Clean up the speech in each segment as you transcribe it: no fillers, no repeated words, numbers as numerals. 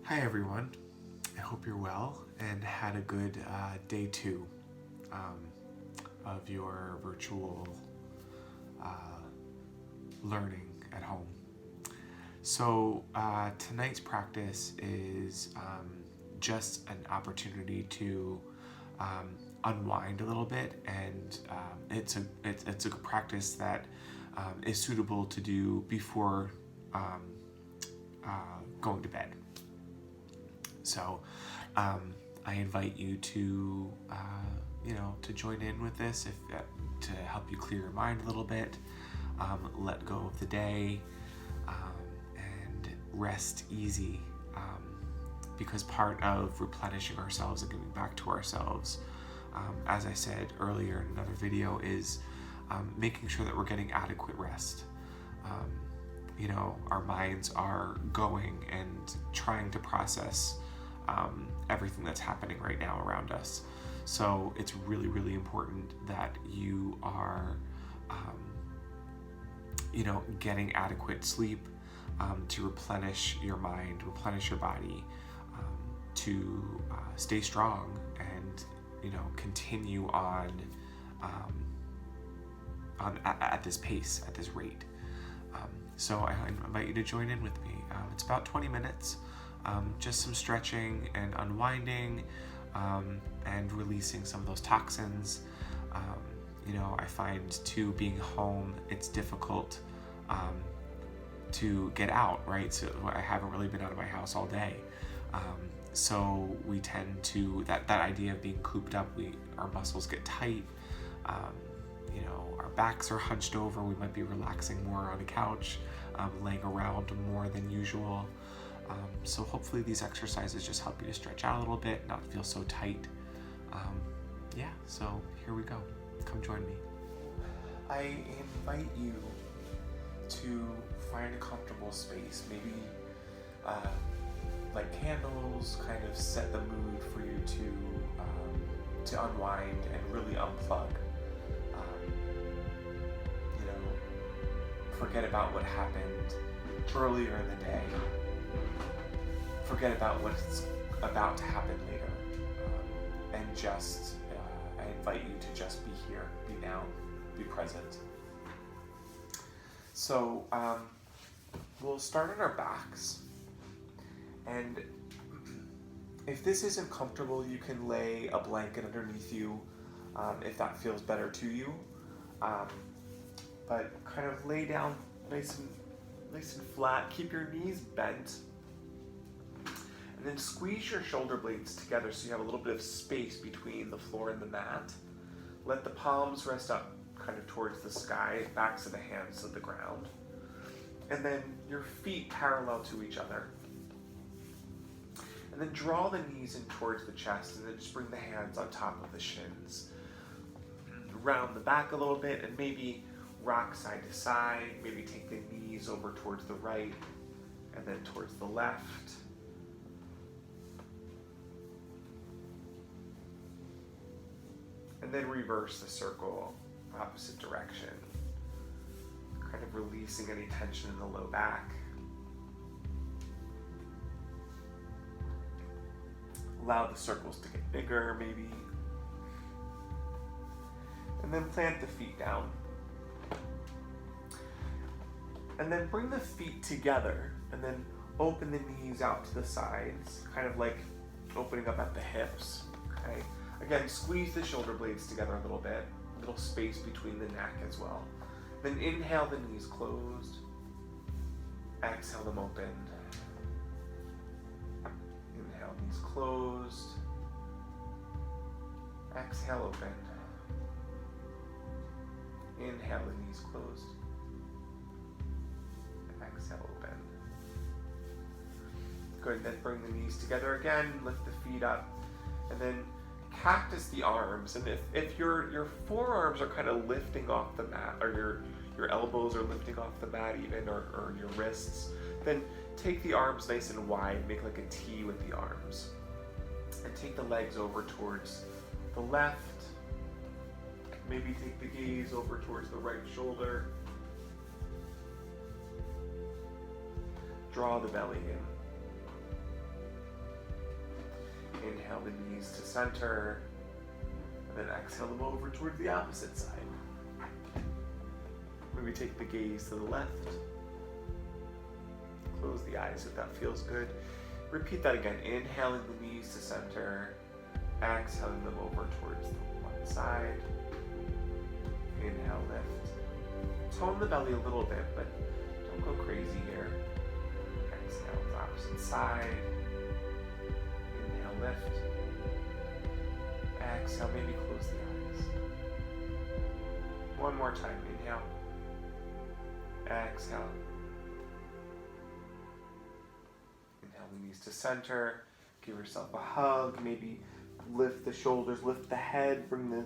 Hi everyone, I hope you're well and had a good day two of your virtual learning at home. So tonight's practice is just an opportunity to unwind a little bit, and it's a practice that is suitable to do before going to bed. So I invite you to to join in with this to help you clear your mind a little bit, let go of the day, and rest easy. Because part of replenishing ourselves and giving back to ourselves, as I said earlier in another video, is making sure that we're getting adequate rest. Our minds are going and trying to process everything that's happening right now around us. So it's really, really important that you are, getting adequate sleep to replenish your mind, replenish your body, to stay strong and continue on at this pace, at this rate. So I invite you to join in with me. It's about 20 minutes. Just some stretching and unwinding, and releasing some of those toxins. I find too, being home, it's difficult to get out, right? So I haven't really been out of my house all day. So we tend to, that idea of being cooped up, our muscles get tight. Our backs are hunched over. We might be relaxing more on the couch, laying around more than usual. So hopefully these exercises just help you to stretch out a little bit, not feel so tight. So here we go. Come join me. I invite you to find a comfortable space, maybe like candles, kind of set the mood for you to unwind and really unplug. Forget about what happened earlier in the day. Forget about what's about to happen later, and just I invite you to just be here, be now, be present. So we'll start on our backs, and if this isn't comfortable, you can lay a blanket underneath you if that feels better to you. But kind of lay down nice and flat. Keep your knees bent. And then squeeze your shoulder blades together so you have a little bit of space between the floor and the mat. Let the palms rest up kind of towards the sky, backs of the hands to the ground. And then your feet parallel to each other. And then draw the knees in towards the chest, and then just bring the hands on top of the shins. Round the back a little bit, and maybe rock side to side. Maybe take the knees over towards the right and then towards the left. And then reverse the circle, opposite direction. Kind of releasing any tension in the low back. Allow the circles to get bigger, maybe. And then plant the feet down. And then bring the feet together, and then open the knees out to the sides, kind of like opening up at the hips, okay? Again, squeeze the shoulder blades together a little bit, a little space between the neck as well. Then inhale, the knees closed. Exhale, them open. Inhale, knees closed. Exhale, open. Inhale, the knees closed. Exhale, open. Good, then bring the knees together again, lift the feet up, and then cactus the arms. And if your forearms are kind of lifting off the mat, or your elbows are lifting off the mat even, or your wrists, then take the arms nice and wide, make like a T with the arms. And take the legs over towards the left. Maybe take the gaze over towards the right shoulder. Draw the belly in. Inhale the knees to center, and then exhale them over towards the opposite side. Maybe take the gaze to the left. Close the eyes if that feels good. Repeat that again. Inhaling the knees to center, exhaling them over towards the one side. Inhale, lift. Tone the belly a little bit, but don't go crazy here. Exhale, the opposite side. Inhale, lift. Exhale, maybe close the eyes. One more time. Inhale. Exhale. Inhale the knees to center. Give yourself a hug. Maybe lift the shoulders, lift the head, bring the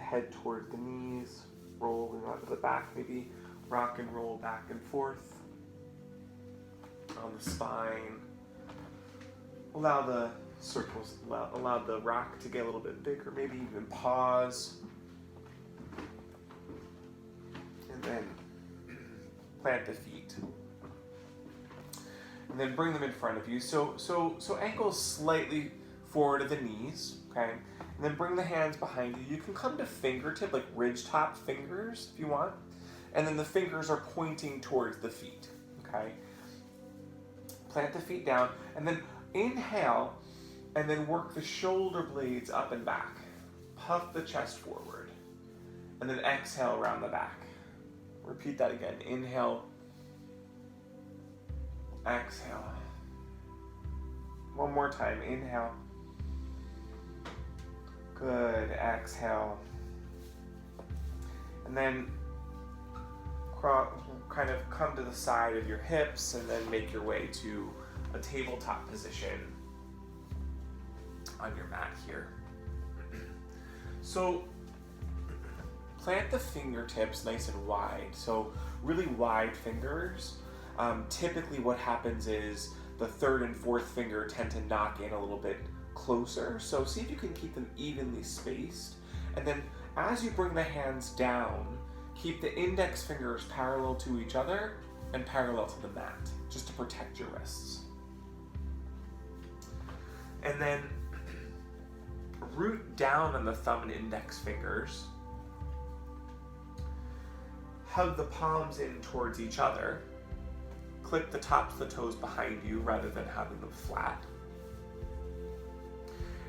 head towards the knees, rolling onto the back. Maybe rock and roll back and forth on the spine. Allow the circles, allow the rock to get a little bit bigger. Maybe even pause. And then plant the feet. And then bring them in front of you. So ankles slightly forward of the knees, okay? And then bring the hands behind you. You can come to fingertip, like ridge top fingers if you want. And then the fingers are pointing towards the feet, okay? Plant the feet down, and then inhale, and then work the shoulder blades up and back. Puff the chest forward. And then exhale around the back. Repeat that again. Inhale. Exhale. One more time. Inhale. Good. Exhale. And then kind of come to the side of your hips and then make your way to a tabletop position on your mat here. So plant the fingertips nice and wide. So really wide fingers. Typically what happens is the third and fourth finger tend to knock in a little bit closer. So see if you can keep them evenly spaced. And then as you bring the hands down, keep the index fingers parallel to each other and parallel to the mat, just to protect your wrists. And then root down on the thumb and index fingers. Hug the palms in towards each other. Click the tops of the toes behind you rather than having them flat.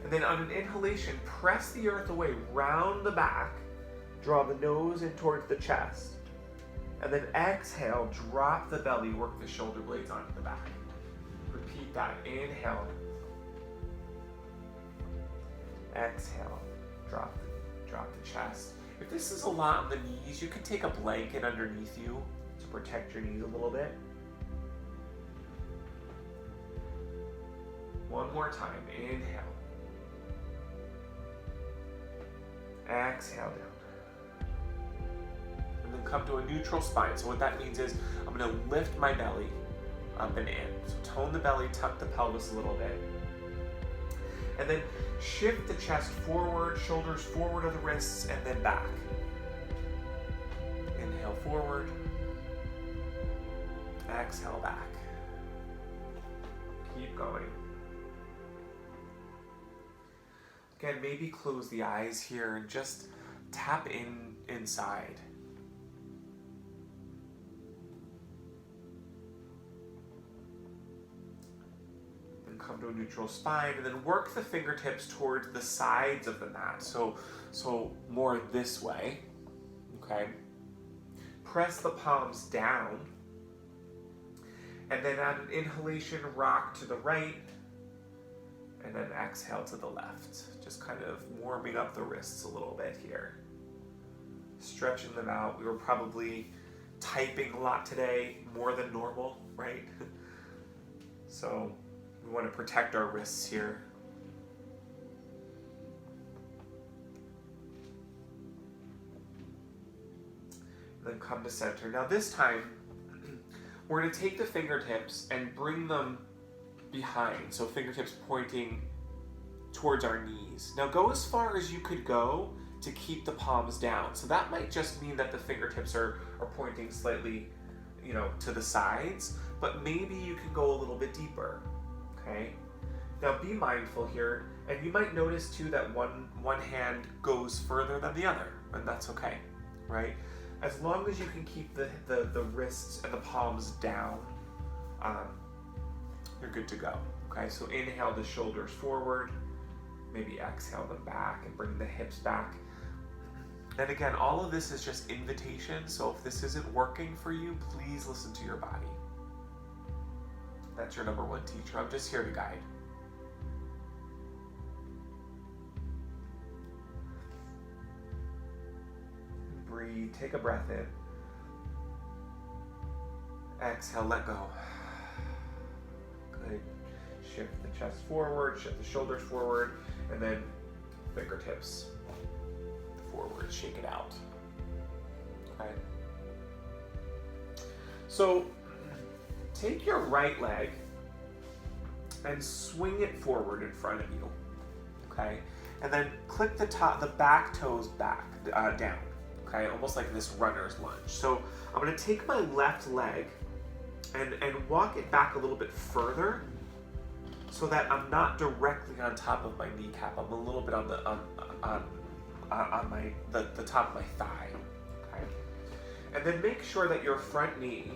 And then on an inhalation, press the earth away, round the back, draw the nose in towards the chest, and then exhale, drop the belly, work the shoulder blades onto the back. Repeat that. Inhale. Exhale, drop the chest. If this is a lot on the knees, you can take a blanket underneath you to protect your knees a little bit. One more time. Inhale. Exhale down. And then come to a neutral spine. So what that means is I'm going to lift my belly up and in. So tone the belly, tuck the pelvis a little bit. And then shift the chest forward, shoulders forward of the wrists, and then back. Inhale forward. Exhale back. Keep going. Again, maybe close the eyes here and just tap inside. Then come to a neutral spine and then work the fingertips towards the sides of the mat. So more this way, okay? Press the palms down. And then at an inhalation, rock to the right. And then exhale to the left. Just kind of warming up the wrists a little bit here. Stretching them out. We were probably typing a lot today, more than normal, right? So we want to protect our wrists here. And then come to center. Now this time, we're going to take the fingertips and bring them behind, so fingertips pointing towards our knees. Now go as far as you could go to keep the palms down. So that might just mean that the fingertips are pointing slightly, to the sides, but maybe you can go a little bit deeper, okay? Now be mindful here. And you might notice too that one hand goes further than the other, and that's okay, right? As long as you can keep the wrists and the palms down, you're good to go. Okay, so inhale the shoulders forward, maybe exhale them back and bring the hips back. And again, all of this is just invitation, so if this isn't working for you, please listen to your body. That's your number one teacher. I'm just here to guide. Breathe, take a breath in. Exhale, let go. Good. Shift the chest forward, shift the shoulders forward, and then fingertips forward, shake it out. Okay. So take your right leg and swing it forward in front of you. Okay. And then click the back toes back down. Okay, almost like this runner's lunge. So I'm going to take my left leg and walk it back a little bit further, so that I'm not directly on top of my kneecap. I'm a little bit on the top of my thigh. Okay, and then make sure that your front knee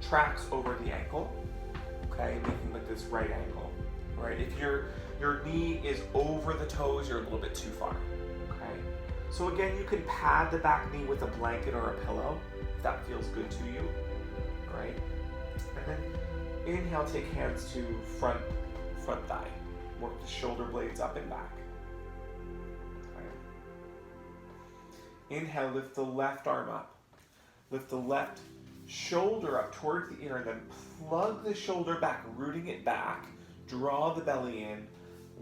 tracks over the ankle. Okay, making like this right angle. Right, if your knee is over the toes, you're a little bit too far. Okay, so again, you can pad the back knee with a blanket or a pillow if that feels good to you. Right, and then inhale, take hands to front thigh. Work the shoulder blades up and back. Okay. Inhale, lift the left arm up. Lift the left shoulder up towards the ear, and then plug the shoulder back, rooting it back. Draw the belly in,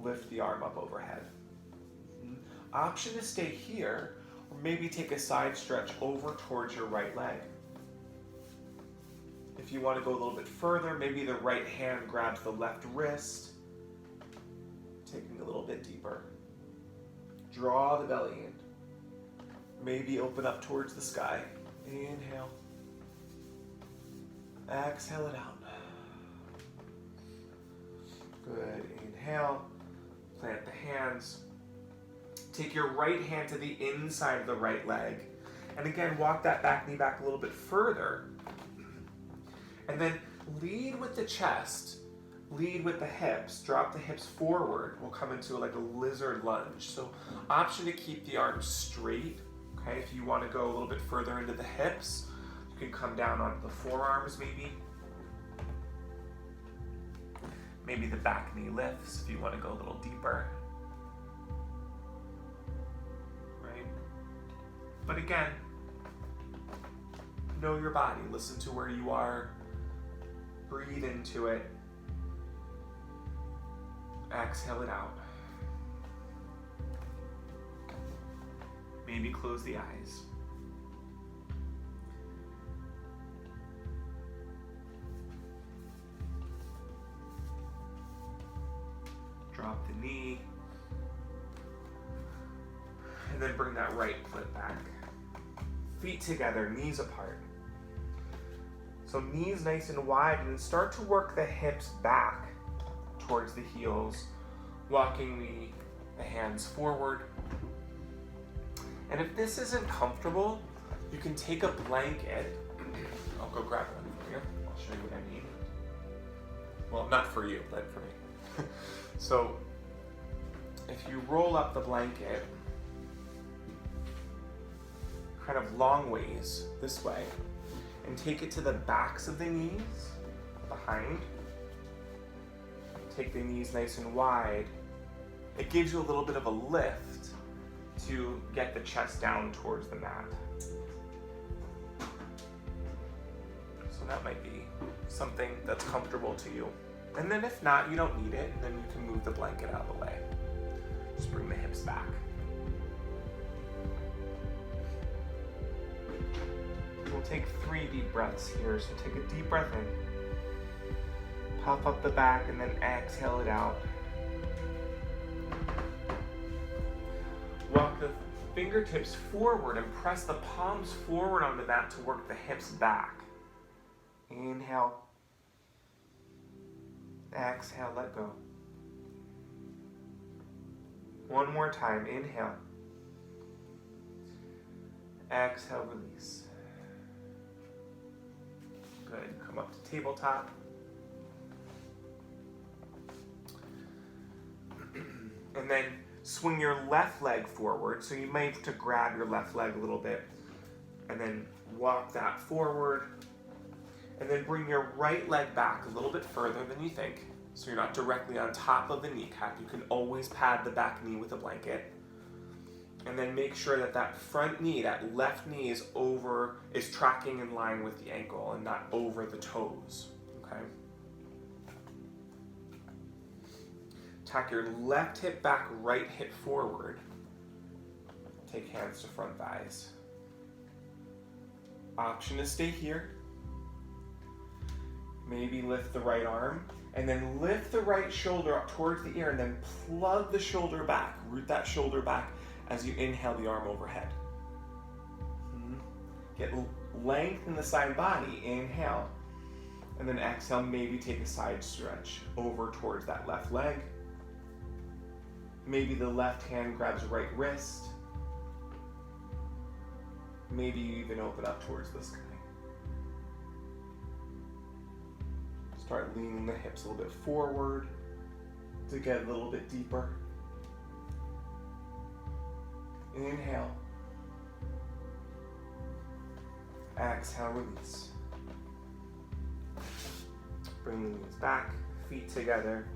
lift the arm up overhead. Option to stay here, or maybe take a side stretch over towards your right leg. If you want to go a little bit further, maybe the right hand grabs the left wrist, taking a little bit deeper. Draw the belly in. Maybe open up towards the sky. Inhale. Exhale it out. Good. Inhale. Plant the hands. Take your right hand to the inside of the right leg. And again, walk that back knee back a little bit further. And then lead with the chest. Lead with the hips. Drop the hips forward. We'll come into like a lizard lunge. So option to keep the arms straight. Okay, if you want to go a little bit further into the hips, you can come down onto the forearms maybe. Maybe the back knee lifts if you want to go a little deeper. Right? But again, know your body. Listen to where you are. Breathe into it. Exhale it out. Maybe close the eyes. Drop the knee. And then bring that right foot back. Feet together, knees apart. So knees nice and wide, and start to work the hips back towards the heels, walking the hands forward. And if this isn't comfortable, you can take a blanket. I'll go grab one for you. I'll show you what I mean. Well, not for you, but for me. So if you roll up the blanket kind of long ways this way, and take it to the backs of the knees, behind. Take the knees nice and wide. It gives you a little bit of a lift to get the chest down towards the mat. So that might be something that's comfortable to you. And then if not, you don't need it, then you can move the blanket out of the way. Just bring the hips back. We'll take 3 deep breaths here. So take a deep breath in. Puff up the back and then exhale it out. Walk the fingertips forward and press the palms forward on the mat to work the hips back. Inhale. Exhale, let go. One more time, inhale. Exhale, release. Good, come up to tabletop. And then swing your left leg forward. So you might have to grab your left leg a little bit and then walk that forward. And then bring your right leg back a little bit further than you think. So you're not directly on top of the kneecap. You can always pad the back knee with a blanket. And then make sure that that front knee, that left knee is tracking in line with the ankle and not over the toes, okay? Tack your left hip back, right hip forward. Take hands to front thighs. Option to stay here. Maybe lift the right arm, and then lift the right shoulder up towards the ear, and then plug the shoulder back, root that shoulder back as you inhale the arm overhead. Get length in the side body, inhale, and then exhale, maybe take a side stretch over towards that left leg. Maybe the left hand grabs the right wrist. Maybe you even open up towards the sky. Start leaning the hips a little bit forward to get a little bit deeper. Inhale. Exhale, release. Bring the knees back, feet together,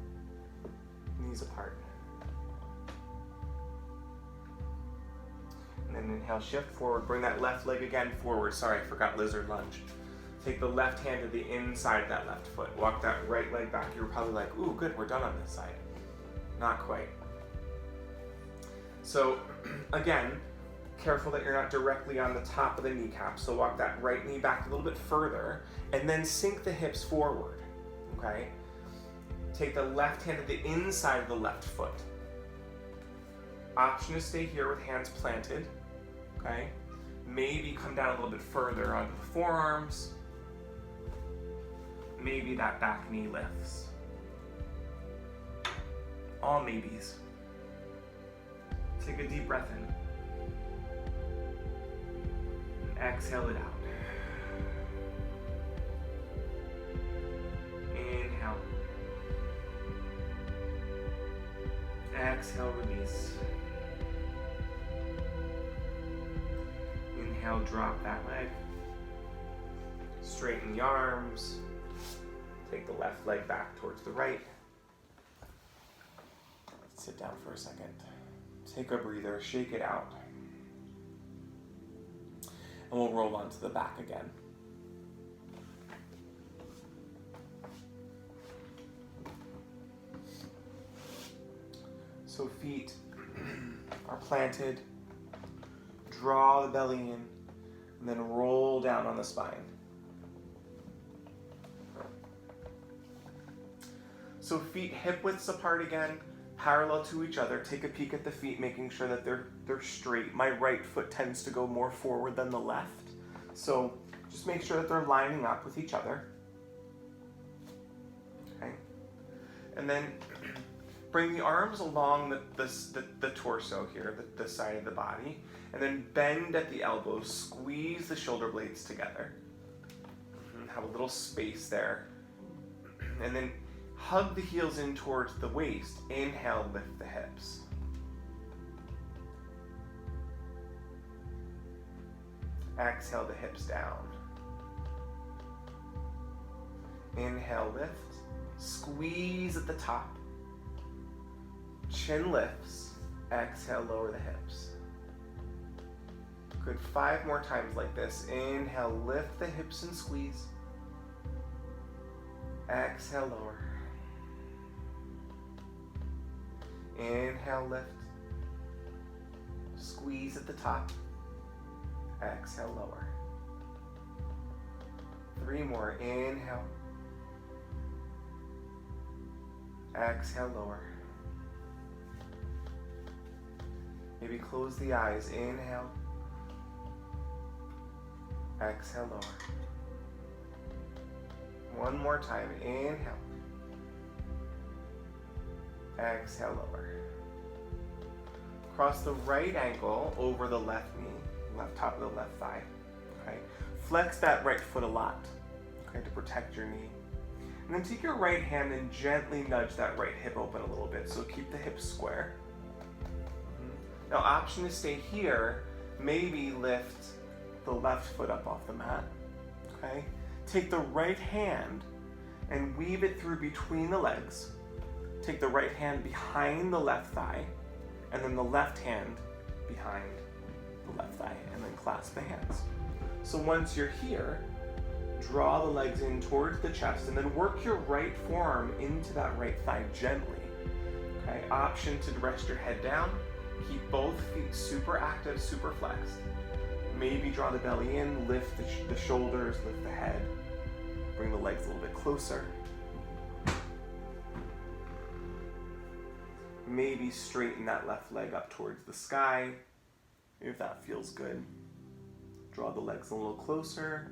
knees apart. And then inhale, shift forward, bring that left leg again forward. Sorry, I forgot lizard lunge. Take the left hand to the inside of that left foot. Walk that right leg back. You're probably like, ooh, good, we're done on this side. Not quite. So again, careful that you're not directly on the top of the kneecap. So walk that right knee back a little bit further and then sink the hips forward, okay? Take the left hand to the inside of the left foot. Option to stay here with hands planted, okay? Maybe come down a little bit further onto the forearms. Maybe that back knee lifts. All maybes. Take a deep breath in. And exhale it out. Inhale. Exhale, release. Inhale, drop that leg. Straighten the arms. Take the left leg back towards the right. Sit down for a second. Take a breather, shake it out. And we'll roll onto the back again. So feet are planted. Draw the belly in, and then roll down on the spine. So feet hip widths apart again, parallel to each other. Take a peek at the feet, making sure that they're straight. My right foot tends to go more forward than the left. So just make sure that they're lining up with each other. Okay. And then bring the arms along the torso here, the side of the body, and then bend at the elbows, squeeze the shoulder blades together. Have a little space there. And then hug the heels in towards the waist. Inhale, lift the hips. Exhale the hips down. Inhale, lift. Squeeze at the top. Chin lifts. Exhale, lower the hips. Good, 5 more times like this. Inhale, lift the hips and squeeze. Exhale, lower. Inhale, lift. Squeeze at the top. Exhale, lower. 3 more. Inhale. Exhale, lower. Maybe close the eyes. Inhale. Exhale, lower. 1 more time. Inhale. Exhale, lower. Cross the right ankle over the left knee, left top of the left thigh. Okay. Flex that right foot a lot, okay, to protect your knee. And then take your right hand and gently nudge that right hip open a little bit. So keep the hips square. Now, option to stay here, maybe lift the left foot up off the mat. Okay. Take the right hand and weave it through between the legs. Take the right hand behind the left thigh, and then the left hand behind the left thigh, and then clasp the hands. So once you're here, draw the legs in towards the chest, and then work your right forearm into that right thigh gently. Okay, option to rest your head down. Keep both feet super active, super flexed. Maybe draw the belly in, lift the shoulders, lift the head. Bring the legs a little bit closer. Maybe straighten that left leg up towards the sky, if that feels good. Draw the legs a little closer.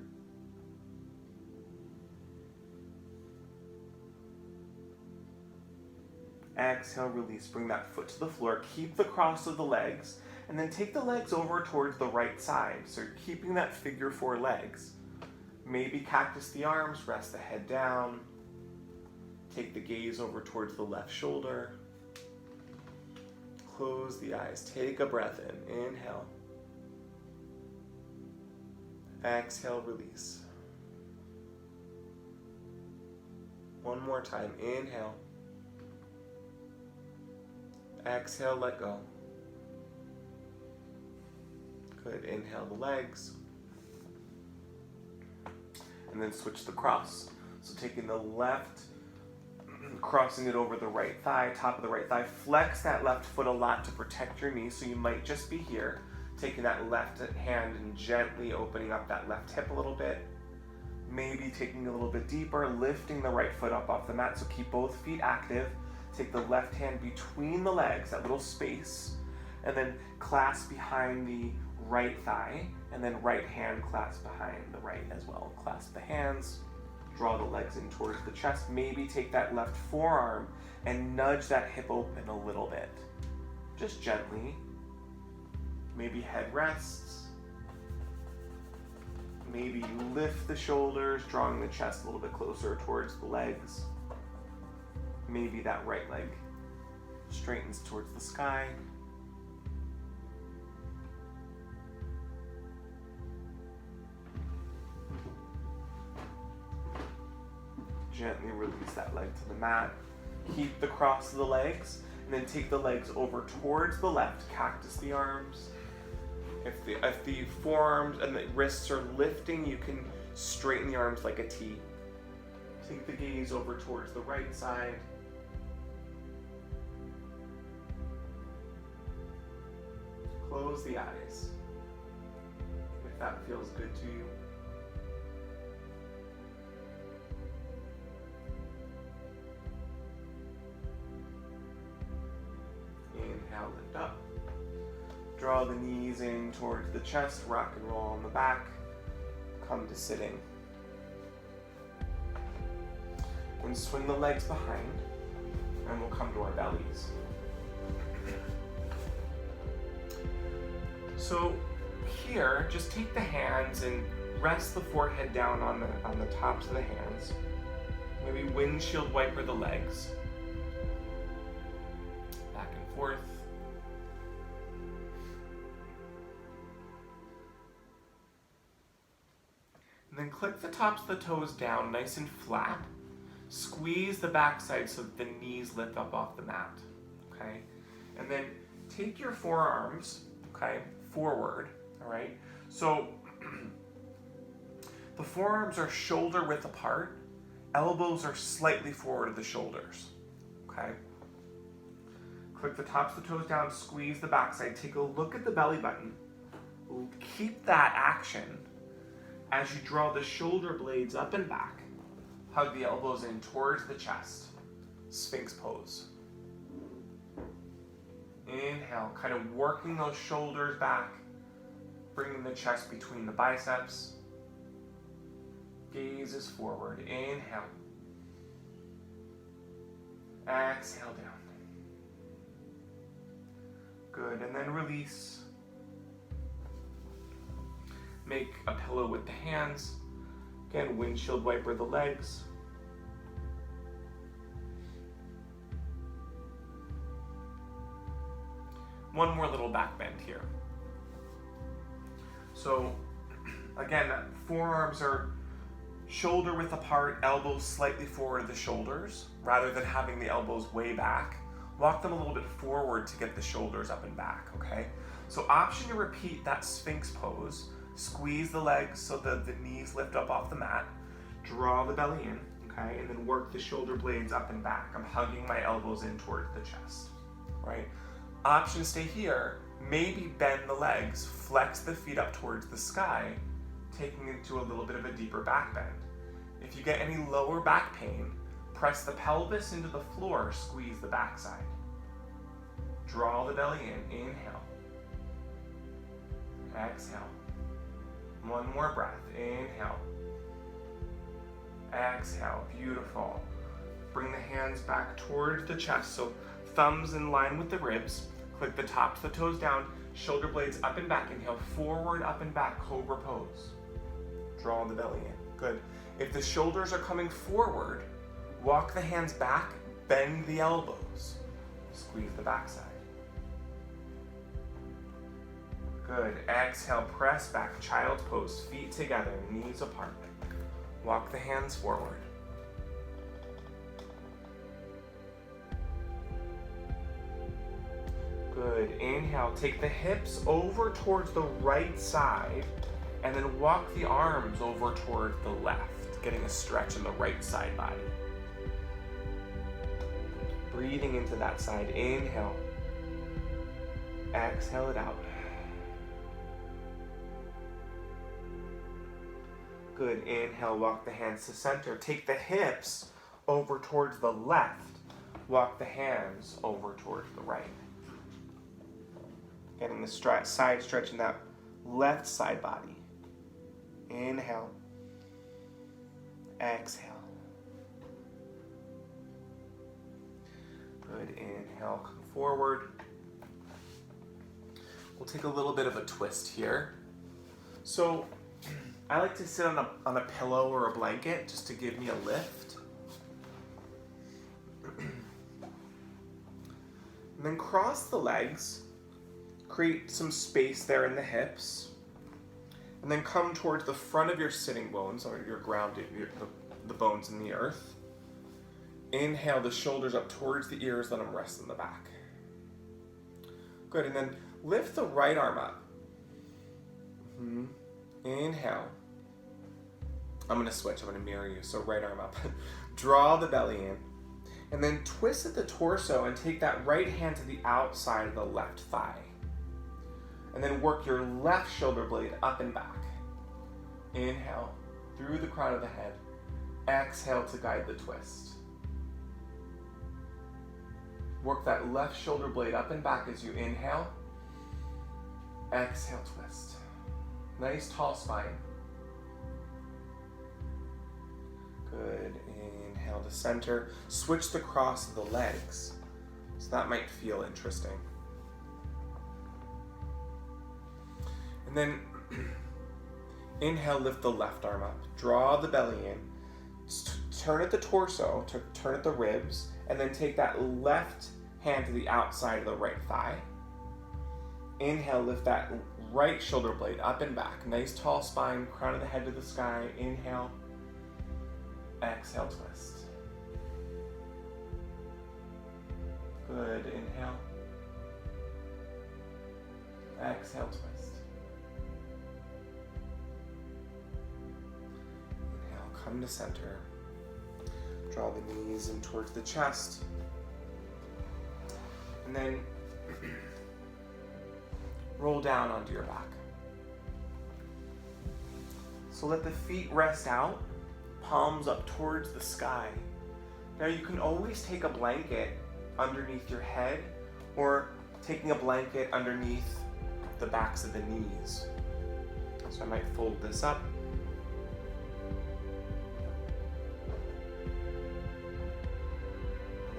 Exhale, release, bring that foot to the floor. Keep the cross of the legs, and then take the legs over towards the right side. So you're keeping that figure four legs. Maybe cactus the arms, rest the head down. Take the gaze over towards the left shoulder. Close the eyes, take a breath in, inhale. Exhale, release. One more time, inhale. Exhale, let go. Good, inhale the legs. And then switch the cross. So taking the left, crossing it over the right thigh, top of the right thigh. Flex that left foot a lot to protect your knee, so you might just be here, taking that left hand and gently opening up that left hip a little bit. Maybe taking a little bit deeper, lifting the right foot up off the mat, so keep both feet active. Take the left hand between the legs, that little space, and then clasp behind the right thigh, and then right hand clasp behind the right as well. Clasp the hands, draw the legs in towards the chest. Maybe take that left forearm and nudge that hip open a little bit, just gently. Maybe head rests. Maybe you lift the shoulders, drawing the chest a little bit closer towards the legs. Maybe that right leg straightens towards the sky. Gently release that leg to the mat. Keep the cross of the legs, and then take the legs over towards the left. Cactus the arms. If the forearms and the wrists are lifting, you can straighten the arms like a T. Take the gaze over towards the right side. Close the eyes, if that feels good to you. Inhale, lift up. Draw the knees in towards the chest, rock and roll on the back. Come to sitting. And swing the legs behind, and we'll come to our bellies. So here, just take the hands and rest the forehead down on the tops of the hands. Maybe windshield wiper the legs. Back and forth. And then click the tops of the toes down nice and flat. Squeeze the backside so that the knees lift up off the mat. Okay? And then take your forearms, okay, forward, all right? So the forearms are shoulder width apart, elbows are slightly forward of the shoulders, okay? Click the tops of the toes down, squeeze the backside, take a look at the belly button. Keep that action as you draw the shoulder blades up and back. Hug the elbows in towards the chest, Sphinx pose. Inhale, kind of working those shoulders back, bringing the chest between the biceps. Gaze is forward. Inhale. Exhale down. Good, and then release. Make a pillow with the hands. Again, windshield wiper the legs. One more little back bend here. So, again, forearms are shoulder width apart, elbows slightly forward of the shoulders, rather than having the elbows way back. Walk them a little bit forward to get the shoulders up and back, okay? So option to repeat that Sphinx pose. Squeeze the legs so that the knees lift up off the mat. Draw the belly in, okay? And then work the shoulder blades up and back. I'm hugging my elbows in towards the chest, right? Option stay here. Maybe bend the legs, flex the feet up towards the sky, taking it to a little bit of a deeper back bend. If you get any lower back pain, press the pelvis into the floor, squeeze the backside. Draw the belly in, inhale. Exhale. One more breath, inhale. Exhale, beautiful. Bring the hands back towards the chest, so thumbs in line with the ribs. Click the tops of the toes down, shoulder blades up and back. Inhale, forward, up and back, cobra pose. Draw the belly in, good. If the shoulders are coming forward, walk the hands back, bend the elbows. Squeeze the backside. Good, exhale, press back, child's pose, feet together, knees apart. Walk the hands forward. Good, inhale, take the hips over towards the right side and then walk the arms over towards the left, getting a stretch in the right side body. Breathing into that side, inhale. Exhale it out. Good, inhale, walk the hands to center. Take the hips over towards the left. Walk the hands over towards the right. Getting the side stretch in that left side body. Inhale. Exhale. Good, inhale, come forward. We'll take a little bit of a twist here. So, I like to sit on a pillow or a blanket just to give me a lift. And then cross the legs, create some space there in the hips, and then come towards the front of your sitting bones, or your grounded, the bones in the earth. Inhale the shoulders up towards the ears, let them rest in the back. Good, and then lift the right arm up. Inhale. I'm gonna switch, I'm gonna mirror you, so right arm up. Draw the belly in, and then twist at the torso and take that right hand to the outside of the left thigh. And then work your left shoulder blade up and back. Inhale, through the crown of the head. Exhale to guide the twist. Work that left shoulder blade up and back as you inhale. Exhale, twist. Nice tall spine. Good, inhale to center. Switch the cross of the legs. So that might feel interesting. And then inhale, lift the left arm up. Draw the belly in. Turn at the torso, turn at the ribs, and then take that left hand to the outside of the right thigh. Inhale, lift that right shoulder blade up and back. Nice tall spine, crown of the head to the sky. Inhale. Exhale, twist. Good, inhale. Exhale, twist. Inhale, come to center. Draw the knees in towards the chest. And then roll down onto your back. So let the feet rest out, palms up towards the sky. Now you can always take a blanket underneath your head or taking a blanket underneath the backs of the knees. So I might fold this up.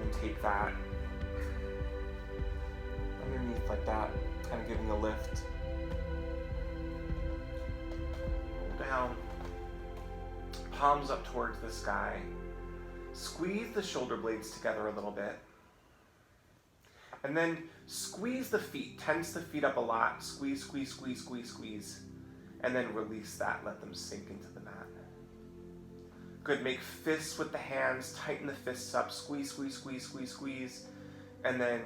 And then take that underneath the like that, kind of giving a lift. Roll down, palms up towards the sky. Squeeze the shoulder blades together a little bit. And then squeeze the feet, tense the feet up a lot. Squeeze, squeeze, squeeze, squeeze, squeeze. And then release that, let them sink into the mat. Good, make fists with the hands, tighten the fists up, squeeze, squeeze, squeeze, squeeze, squeeze. And then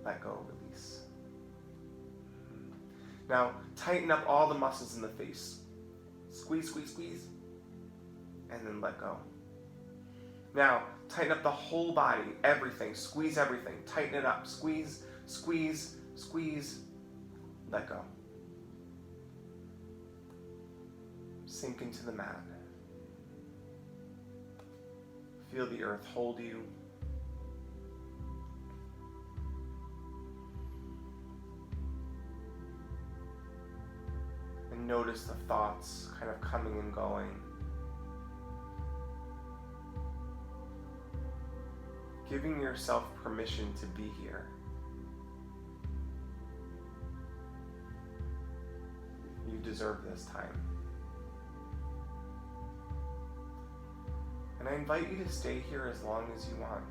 let go, release. Now, tighten up all the muscles in the face. Squeeze, squeeze, squeeze. And then let go. Now, tighten up the whole body, everything. Squeeze everything. Tighten it up. Squeeze, squeeze, squeeze. Let go. Sink into the mat. Feel the earth hold you. And notice the thoughts kind of coming and going. Giving yourself permission to be here. You deserve this time. And I invite you to stay here as long as you want.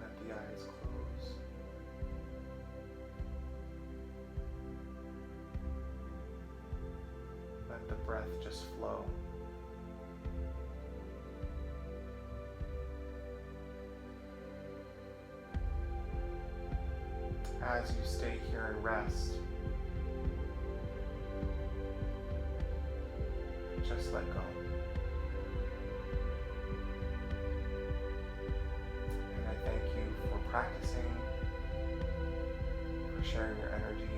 Let the eyes close. Let the breath just flow. As you stay here and rest, just let go. And I thank you for practicing, for sharing your energy.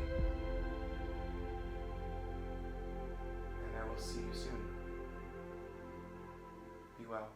And I will see you soon. Be well.